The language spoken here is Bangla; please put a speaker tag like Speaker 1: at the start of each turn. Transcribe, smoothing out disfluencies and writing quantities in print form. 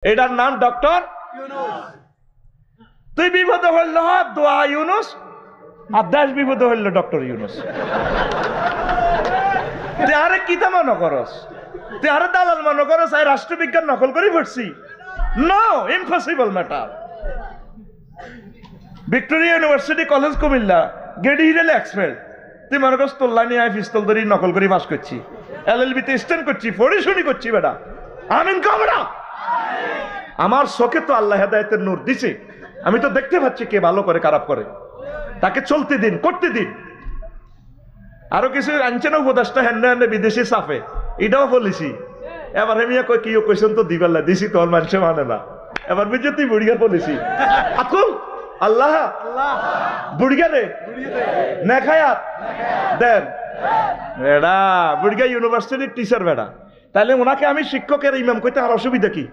Speaker 1: এটার নাম ডক্টর তুই বিপদ হইল দোয়া ইউনুস আর দেশ বিপদ হইল ডক্টর ইউনুস। তুই আরে কিতা মনে করস, তুই আরে দালাল মনে করস এই রাষ্ট্রবিজ্ঞান নকল করে পড়ছি? No, impossible matter. Victoria University College Comilla গেডি হিরেল এক্সপেল, তুই মনে করস তোল্লা নিয়ে আয় পিস্তল ধরি নকল করে পাস করছি, LLB তে স্ট্যান্ড করছি, পড়াশুনি করছি বেটা। আমিন কবরা। আমার চোখে তো আল্লাহ হেদায়েতের নূর দিছে, আমি তো দেখতে পাচ্ছি কে ভালো করে খারাপ করে, তাকে চলতে দিন, করতে দিন। আরো কিছু আনছে না উপদেশটা হেন হেন বিদেশি সাফে, এটাও বলেছি। এবার আমি কি কোয়েশন তো দিবেলা দিছি, তোর মানুষে মানে না। এবার বুঝছো তুই বুড়িয়া বলেছি আকুল আল্লাহ বুড়িয়া রে নেখায়াত দেন বেড়া, বুড়িয়া ইউনিভার্সিটির টিচার বেড়া, তাহলে ওনাকে আমি শিক্ষকের ইমাম কইতে আর অসুবিধা কি?